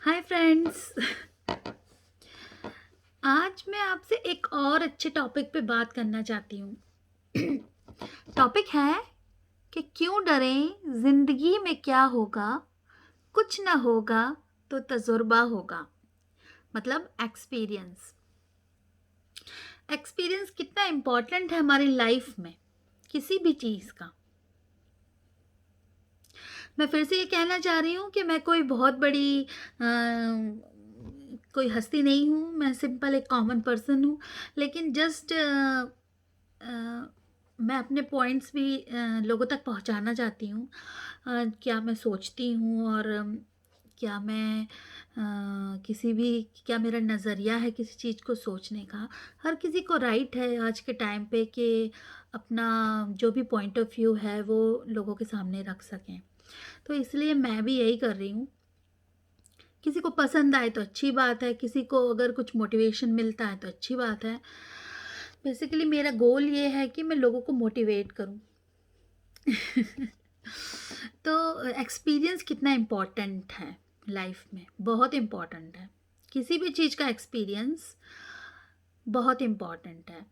Hi friends. आज मैं आपसे एक और अच्छे टॉपिक पे बात करना चाहती हूँ। टॉपिक है कि क्यों डरें, जिंदगी में क्या होगा, कुछ ना होगा तो तजुर्बा होगा। मतलब एक्सपीरियंस। एक्सपीरियंस कितना इम्पोर्टेंट है हमारी लाइफ में, किसी भी चीज़ का। मैं फिर से ये कहना चाह रही हूँ कि मैं कोई बहुत बड़ी कोई हस्ती नहीं हूँ, मैं सिंपल एक कॉमन पर्सन हूँ। लेकिन जस्ट मैं अपने पॉइंट्स भी लोगों तक पहुँचाना चाहती हूँ। क्या मैं सोचती हूँ और क्या मैं किसी भी क्या मेरा नज़रिया है किसी चीज़ को सोचने का। हर किसी को राइट है आज के टाइम पे कि अपना जो भी पॉइंट ऑफ व्यू है वो लोगों के सामने रख सकें। तो इसलिए मैं भी यही कर रही हूँ। किसी को पसंद आए तो अच्छी बात है, किसी को अगर कुछ मोटिवेशन मिलता है तो अच्छी बात है। बेसिकली मेरा गोल ये है कि मैं लोगों को मोटिवेट करूँ। तो एक्सपीरियंस कितना इम्पोर्टेंट है लाइफ में, बहुत इम्पोर्टेंट है। किसी भी चीज़ का एक्सपीरियंस बहुत इम्पोर्टेंट है।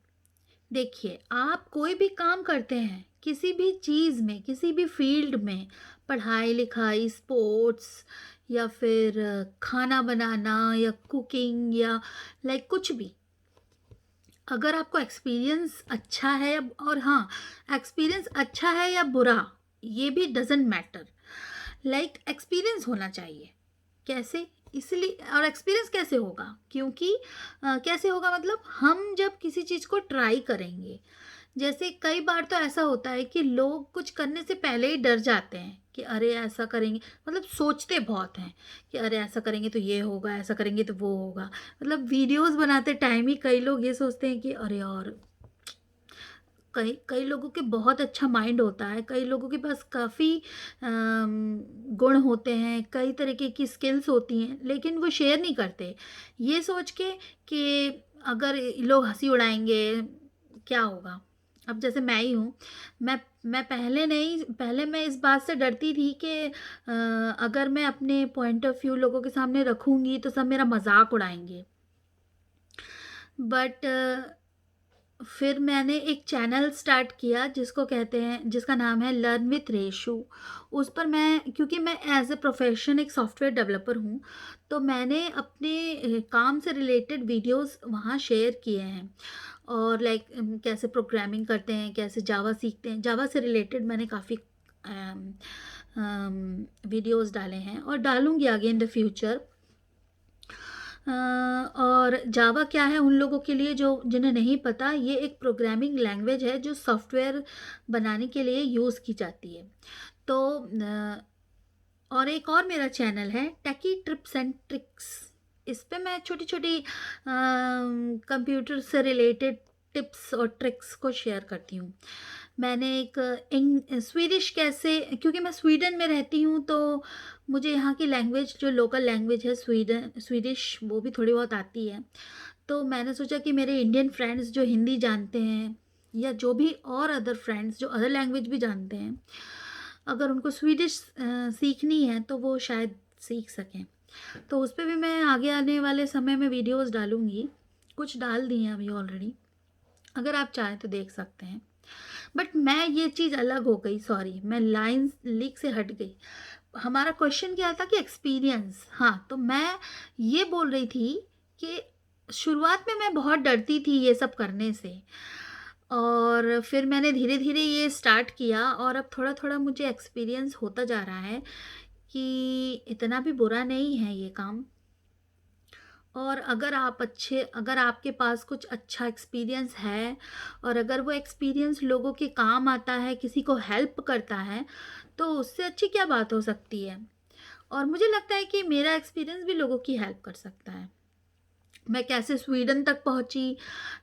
देखिए, आप कोई भी काम करते हैं, किसी भी चीज़ में, किसी भी फील्ड में, पढ़ाई लिखाई, स्पोर्ट्स या फिर खाना बनाना या कुकिंग या लाइक कुछ भी, अगर आपको एक्सपीरियंस अच्छा है और हाँ, एक्सपीरियंस अच्छा है या बुरा ये भी डजेंट मैटर। लाइक एक्सपीरियंस होना चाहिए। कैसे? इसलिए, और एक्सपीरियंस कैसे होगा? क्योंकि कैसे होगा मतलब हम जब किसी चीज़ को ट्राई करेंगे, जैसे कई बार तो ऐसा होता है कि लोग कुछ करने से पहले ही डर जाते हैं कि अरे ऐसा करेंगे, मतलब सोचते बहुत हैं कि अरे ऐसा करेंगे तो ये होगा, ऐसा करेंगे तो वो होगा। मतलब वीडियोस बनाते टाइम ही कई लोग ये सोचते हैं कि अरे यार, कई कई लोगों के बहुत अच्छा माइंड होता है, कई लोगों के पास काफ़ी गुण होते हैं, कई तरीके की स्किल्स होती हैं, लेकिन वो शेयर नहीं करते। ये सोच के कि अगर लोग हंसी उड़ाएंगे क्या होगा। अब जैसे मैं ही हूँ, मैं पहले मैं इस बात से डरती थी कि अगर मैं अपने पॉइंट ऑफ व्यू लोगों के सामने रखूँगी तो सब मेरा मजाक उड़ाएंगे। बट फिर मैंने एक चैनल स्टार्ट किया जिसको कहते हैं, जिसका नाम है लर्न विथ रेशु। उस पर मैं, क्योंकि मैं एज ए प्रोफेशन एक सॉफ्टवेयर डेवलपर हूँ, तो मैंने अपने काम से रिलेटेड वीडियोस वहाँ शेयर किए हैं। और लाइक कैसे प्रोग्रामिंग करते हैं, कैसे जावा सीखते हैं, जावा से रिलेटेड मैंने काफ़ी वीडियोस डाले हैं और डालूंगी आगे इन द फ्यूचर। और जावा क्या है उन लोगों के लिए जो जिन्हें नहीं पता, ये एक प्रोग्रामिंग लैंग्वेज है जो सॉफ्टवेयर बनाने के लिए यूज़ की जाती है। तो और एक और मेरा चैनल है टेकी टिप्स एंड ट्रिक्स। इस पे मैं छोटी छोटी कंप्यूटर से रिलेटेड टिप्स और ट्रिक्स को शेयर करती हूँ। मैंने एक स्वीडिश कैसे, क्योंकि मैं स्वीडन में रहती हूँ तो मुझे यहाँ की लैंग्वेज, जो लोकल लैंग्वेज है स्वीडिश, वो भी थोड़ी बहुत आती है। तो मैंने सोचा कि मेरे इंडियन फ्रेंड्स जो हिंदी जानते हैं या जो भी और अदर फ्रेंड्स जो अदर लैंग्वेज भी जानते हैं, अगर उनको स्वीडिश सीखनी है तो वो शायद सीख सकें। तो उस पे भी मैं आगे आने वाले समय में वीडियोस डालूँगी। कुछ डाल दी हैं अभी ऑलरेडी, अगर आप चाहें तो देख सकते हैं। बट मैं ये चीज़ अलग हो गई, सॉरी मैं लाइन लीक से हट गई। हमारा क्वेश्चन क्या था कि एक्सपीरियंस, हाँ, तो मैं ये बोल रही थी कि शुरुआत में मैं बहुत डरती थी ये सब करने से, और फिर मैंने धीरे धीरे ये स्टार्ट किया और अब थोड़ा थोड़ा मुझे एक्सपीरियंस होता जा रहा है कि इतना भी बुरा नहीं है ये काम। और अगर आपके पास कुछ अच्छा एक्सपीरियंस है और अगर वो एक्सपीरियंस लोगों के काम आता है, किसी को हेल्प करता है, तो उससे अच्छी क्या बात हो सकती है। और मुझे लगता है कि मेरा एक्सपीरियंस भी लोगों की हेल्प कर सकता है। मैं कैसे स्वीडन तक पहुंची,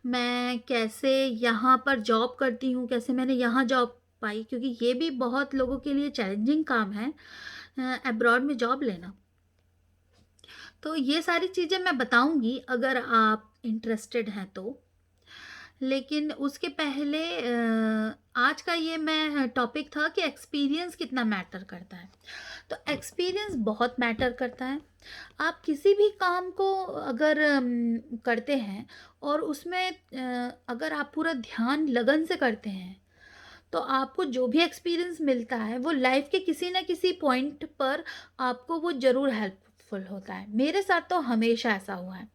मैं कैसे यहाँ पर जॉब करती हूँ, कैसे मैंने यहाँ जॉब पाई, क्योंकि ये भी बहुत लोगों के लिए चैलेंजिंग काम है अब्रॉड में जॉब लेना। तो ये सारी चीज़ें मैं बताऊंगी अगर आप इंटरेस्टेड हैं तो। लेकिन उसके पहले आज का ये मैं टॉपिक था कि एक्सपीरियंस कितना मैटर करता है। तो एक्सपीरियंस बहुत मैटर करता है। आप किसी भी काम को अगर करते हैं और उसमें अगर आप पूरा ध्यान लगन से करते हैं, तो आपको जो भी एक्सपीरियंस मिलता है वो लाइफ के किसी न किसी पॉइंट पर आपको वो ज़रूर हेल्पफुल होता है। मेरे साथ तो हमेशा ऐसा हुआ है।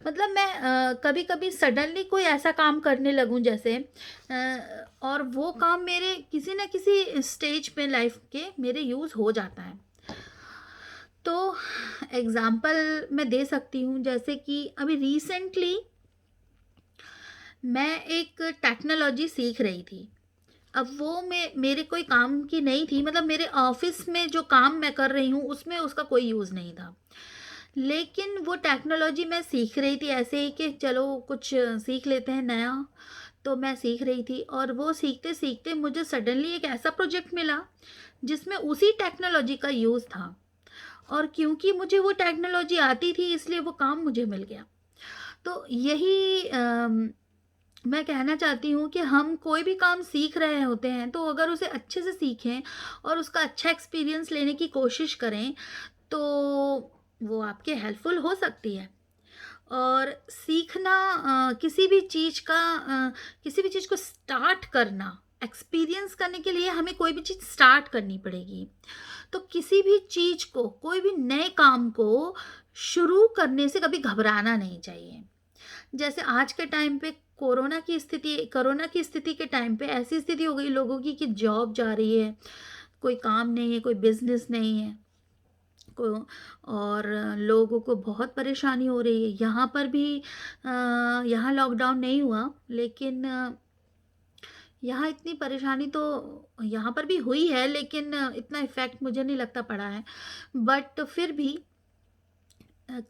मतलब मैं कभी-कभी सडनली कोई ऐसा काम करने लगूँ जैसे और वो काम मेरे किसी न किसी स्टेज पे लाइफ के मेरे यूज़ हो जाता है। तो एग्ज़ाम्पल मैं दे सकती हूँ, जैसे कि अभी रिसेंटली मैं एक टेक्नोलॉजी सीख रही थी। अब वो मेरे कोई काम की नहीं थी, मतलब मेरे ऑफ़िस में जो काम मैं कर रही हूँ उसमें उसका कोई यूज़ नहीं था। लेकिन वो टेक्नोलॉजी मैं सीख रही थी ऐसे ही कि चलो कुछ सीख लेते हैं नया, तो मैं सीख रही थी और वो सीखते-सीखते मुझे सडनली एक ऐसा प्रोजेक्ट मिला जिसमें उसी टेक्नोलॉजी का यूज़ था, और क्योंकि मुझे वो टेक्नोलॉजी आती थी इसलिए वो काम मुझे मिल गया। तो यही मैं कहना चाहती हूँ कि हम कोई भी काम सीख रहे होते हैं तो अगर उसे अच्छे से सीखें और उसका अच्छा एक्सपीरियंस लेने की कोशिश करें, तो वो आपके हेल्पफुल हो सकती है। और सीखना किसी भी चीज़ को स्टार्ट करना, एक्सपीरियंस करने के लिए हमें कोई भी चीज़ स्टार्ट करनी पड़ेगी। तो किसी भी चीज़ को, कोई भी नए काम को शुरू करने से कभी घबराना नहीं चाहिए। जैसे आज के टाइम पे कोरोना की स्थिति के टाइम पे ऐसी स्थिति हो गई लोगों की कि जॉब जा रही है, कोई काम नहीं है, कोई बिज़नेस नहीं है, को और लोगों को बहुत परेशानी हो रही है। यहाँ पर भी यहाँ लॉकडाउन नहीं हुआ, लेकिन यहाँ इतनी परेशानी तो यहाँ पर भी हुई है, लेकिन इतना इफ़ेक्ट मुझे नहीं लगता पड़ा है। बट फिर भी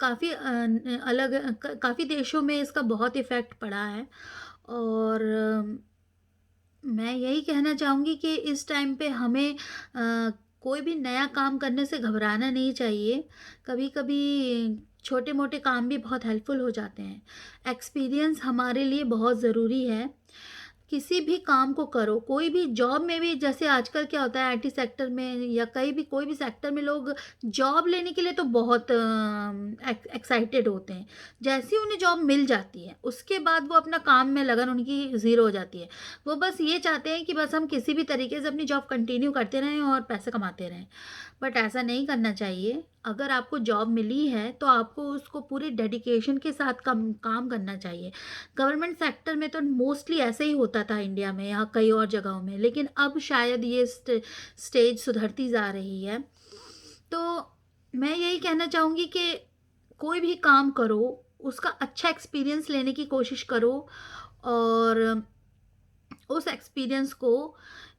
काफ़ी काफ़ी देशों में इसका बहुत इफ़ेक्ट पड़ा है। और मैं यही कहना चाहूँगी कि इस टाइम पे हमें कोई भी नया काम करने से घबराना नहीं चाहिए। कभी-कभी छोटे-मोटे काम भी बहुत हेल्पफुल हो जाते हैं। एक्सपीरियंस हमारे लिए बहुत ज़रूरी है। किसी भी काम को करो, कोई भी जॉब में भी, जैसे आजकल क्या होता है आईटी सेक्टर में या कहीं भी कोई भी सेक्टर में लोग जॉब लेने के लिए तो बहुत एक्साइटेड होते हैं। जैसे ही उन्हें जॉब मिल जाती है उसके बाद वो अपना काम में लगन उनकी ज़ीरो हो जाती है। वो बस ये चाहते हैं कि बस हम किसी भी तरीके से अपनी जॉब कंटिन्यू करते रहें और पैसे कमाते रहें। बट ऐसा नहीं करना चाहिए। अगर आपको जॉब मिली है तो आपको उसको पूरे डेडिकेशन के साथ काम करना चाहिए। गवर्नमेंट सेक्टर में तो मोस्टली ऐसे ही होता था इंडिया में या कई और जगहों में, लेकिन अब शायद ये स्टेज सुधरती जा रही है। तो मैं यही कहना चाहूँगी कि कोई भी काम करो, उसका अच्छा एक्सपीरियंस लेने की कोशिश करो, और उस एक्सपीरियंस को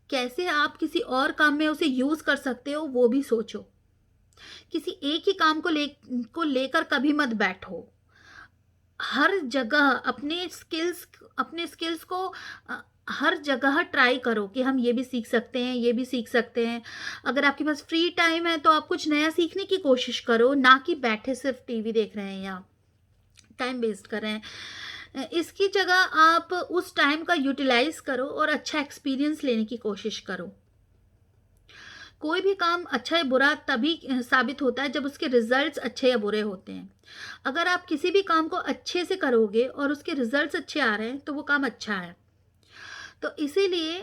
कैसे आप किसी और काम में उसे यूज़ कर सकते हो वो भी सोचो। किसी एक ही काम को लेकर कभी मत बैठो। हर जगह अपने स्किल्स को अ, हर जगह ट्राई करो कि हम ये भी सीख सकते हैं, ये भी सीख सकते हैं। अगर आपके पास फ्री टाइम है तो आप कुछ नया सीखने की कोशिश करो, ना कि बैठे सिर्फ टीवी देख रहे हैं या टाइम वेस्ट कर रहे हैं। इसकी जगह आप उस टाइम का यूटिलाइज करो और अच्छा एक्सपीरियंस लेने की कोशिश करो। कोई भी काम अच्छा या बुरा तभी साबित होता है जब उसके रिजल्ट्स अच्छे या बुरे होते हैं। अगर आप किसी भी काम को अच्छे से करोगे और उसके रिजल्ट्स अच्छे आ रहे हैं तो वो काम अच्छा है। तो इसीलिए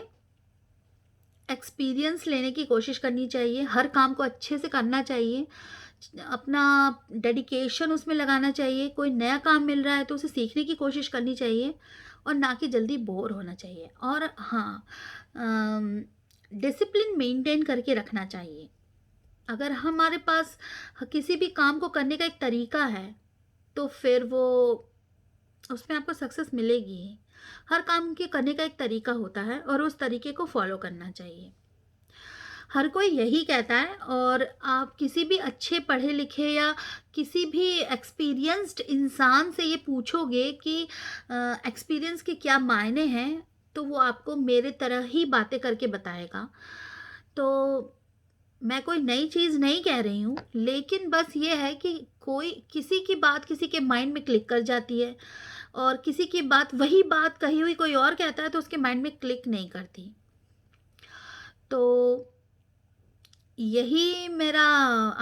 एक्सपीरियंस लेने की कोशिश करनी चाहिए, हर काम को अच्छे से करना चाहिए, अपना डेडिकेशन उसमें लगाना चाहिए। कोई नया काम मिल रहा है तो उसे सीखने की कोशिश करनी चाहिए और ना कि जल्दी बोर होना चाहिए। और हाँ, डिसिप्लिन मेंटेन करके रखना चाहिए। अगर हमारे पास किसी भी काम को करने का एक तरीका है तो फिर वो उसमें आपको सक्सेस मिलेगी ही। हर काम के करने का एक तरीका होता है और उस तरीके को फॉलो करना चाहिए। हर कोई यही कहता है, और आप किसी भी अच्छे पढ़े लिखे या किसी भी एक्सपीरियंस्ड इंसान से ये पूछोगे कि एक्सपीरियंस के क्या मायने हैं, तो वो आपको मेरे तरह ही बातें करके बताएगा। तो मैं कोई नई चीज़ नहीं कह रही हूँ, लेकिन बस ये है कि कोई किसी की बात किसी के माइंड में क्लिक कर जाती है, और किसी की बात, वही बात कही हुई कोई और कहता है तो उसके माइंड में क्लिक नहीं करती। तो यही मेरा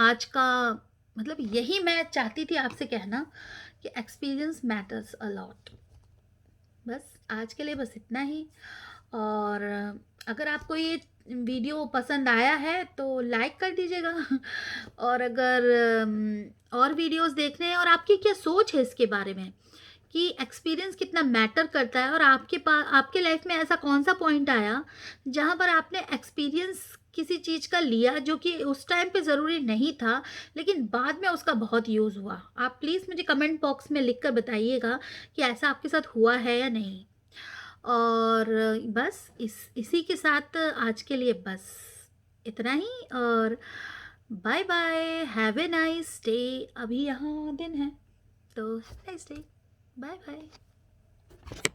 आज का मतलब, यही मैं चाहती थी आपसे कहना कि एक्सपीरियंस मैटर्स अ लॉट। बस आज के लिए बस इतना ही। और अगर आपको ये वीडियो पसंद आया है तो लाइक कर दीजिएगा। और अगर और वीडियोस देखने हैं और आपकी क्या सोच है इसके बारे में कि एक्सपीरियंस कितना मैटर करता है, और आपके पास आपके लाइफ में ऐसा कौन सा पॉइंट आया जहाँ पर आपने एक्सपीरियंस किसी चीज़ का लिया जो कि उस टाइम पे ज़रूरी नहीं था, लेकिन बाद में उसका बहुत यूज़ हुआ, आप प्लीज़ मुझे कमेंट बॉक्स में लिख कर बताइएगा कि ऐसा आपके साथ हुआ है या नहीं। और बस इसी के साथ आज के लिए बस इतना ही। और bye bye, have a nice day. अभी यहाँ दिन है तो have nice day. Bye bye.